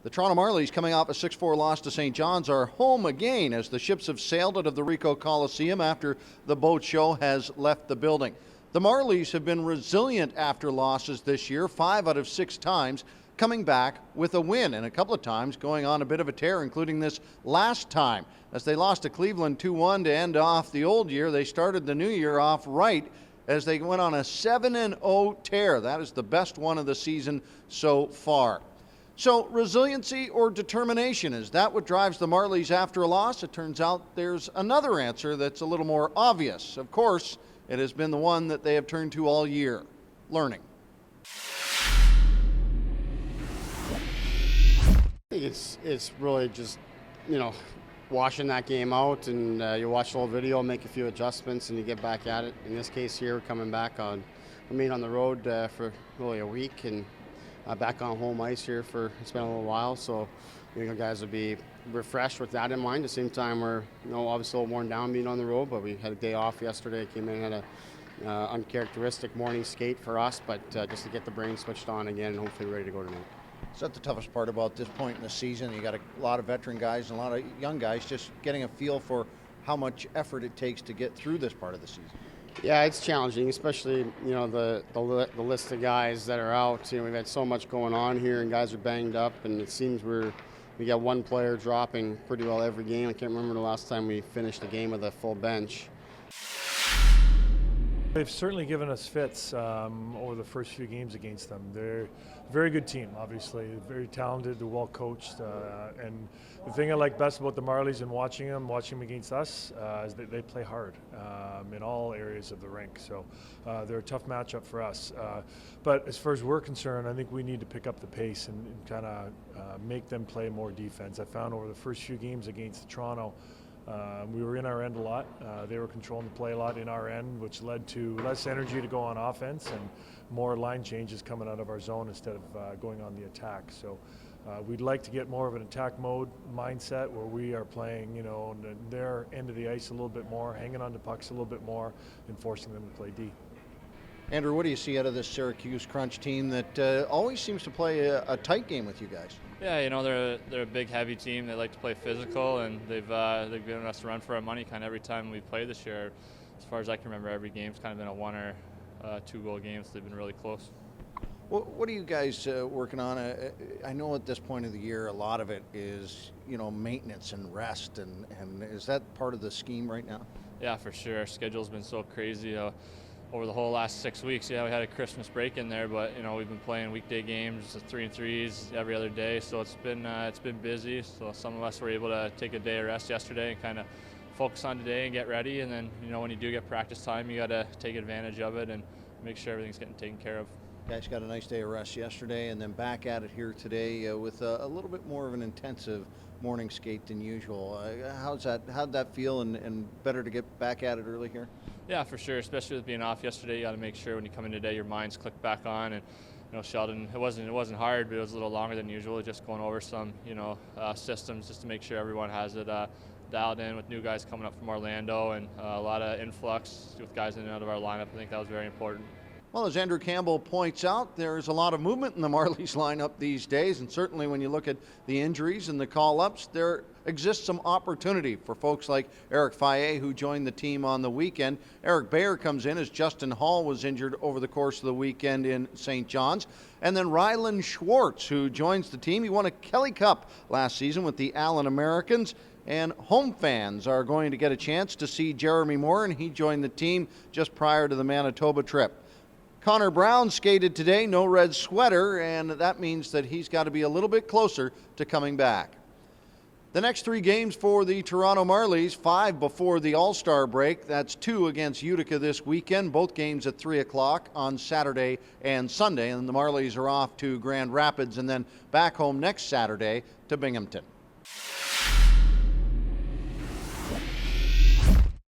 The Toronto Marlies, coming off a 6-4 loss to St. John's, are home again as the ships have sailed out of the Ricoh Coliseum after the boat show has left the building. The Marlies have been resilient after losses this year, 5 out of 6 times, coming back with a win, and a couple of times going on a bit of a tear, including this last time. As they lost to Cleveland 2-1 to end off the old year, they started the new year off right as they went on a 7-0 tear. That is the best one of the season so far. So resiliency or determination, is that what drives the Marlies after a loss? It turns out there's another answer that's a little more obvious. Of course, it has been the one that they have turned to all year: learning. It's really just, washing that game out, and you watch the whole video, make a few adjustments, and you get back at it. In this case here, we're coming back on, we on the road for really a week, and back on home ice here it's been a little while, so guys will be refreshed with that in mind. At the same time, we're obviously a little worn down being on the road, but we had a day off yesterday. Came in and had a uncharacteristic morning skate for us, but just to get the brain switched on again and hopefully ready to go tonight. Is that the toughest part about this point in the season? You got a lot of veteran guys and a lot of young guys, just getting a feel for how much effort it takes to get through this part of the season. Yeah, it's challenging, especially the list of guys that are out. We've had so much going on here, and guys are banged up, and it seems we got one player dropping pretty well every game. I can't remember the last time we finished a game with a full bench. They've certainly given us fits over the first few games against them. They're a very good team, obviously, very talented, they're well coached, and the thing I like best about the Marlies and watching them against us is that they play hard in all areas of the rink. So they're a tough matchup for us. But as far as we're concerned, I think we need to pick up the pace and kind of make them play more defense. I found over the first few games against Toronto, we were in our end a lot. They were controlling the play a lot in our end, which led to less energy to go on offense and more line changes coming out of our zone instead of going on the attack. So we'd like to get more of an attack mode mindset where we are playing, their end of the ice a little bit more, hanging on to pucks a little bit more, and forcing them to play D. Andrew, what do you see out of this Syracuse Crunch team that always seems to play a tight game with you guys? Yeah, they're a big, heavy team. They like to play physical, and they've given us a run for our money kind of every time we play this year. As far as I can remember, every game's kind of been a 1 or 2 goal game, so they've been really close. What are you guys working on? I know at this point of the year, a lot of it is maintenance and rest, and is that part of the scheme right now? Yeah, for sure. Our schedule's been so crazy. Over the whole last 6 weeks, we had a Christmas break in there, but we've been playing weekday games, 3-3s every other day, so it's been busy. So some of us were able to take a day of rest yesterday and kind of focus on today and get ready. And then when you do get practice time, you got to take advantage of it and make sure everything's getting taken care of. Guys got a nice day of rest yesterday, and then back at it here today with a little bit more of an intensive morning skate than usual. How'd that feel, and better to get back at it early here? Yeah, for sure. Especially with being off yesterday, you got to make sure when you come in today, your mind's clicked back on. And Sheldon, it wasn't hard, but it was a little longer than usual. Just going over some systems just to make sure everyone has it dialed in. With new guys coming up from Orlando and a lot of influx with guys in and out of our lineup, I think that was very important. Well, as Andrew Campbell points out, there's a lot of movement in the Marlies lineup these days, and certainly when you look at the injuries and the call-ups, there exists some opportunity for folks like Eric Faye, who joined the team on the weekend. Eric Bayer comes in as Justin Hall was injured over the course of the weekend in St. John's. And then Rylan Schwartz, who joins the team. He won a Kelly Cup last season with the Allen Americans. And home fans are going to get a chance to see Jeremy Moore, and he joined the team just prior to the Manitoba trip. Connor Brown skated today, no red sweater, and that means that he's got to be a little bit closer to coming back. The next 3 games for the Toronto Marlies, 5 before the All-Star break. That's 2 against Utica this weekend, both games at 3 o'clock on Saturday and Sunday. And the Marlies are off to Grand Rapids and then back home next Saturday to Binghamton.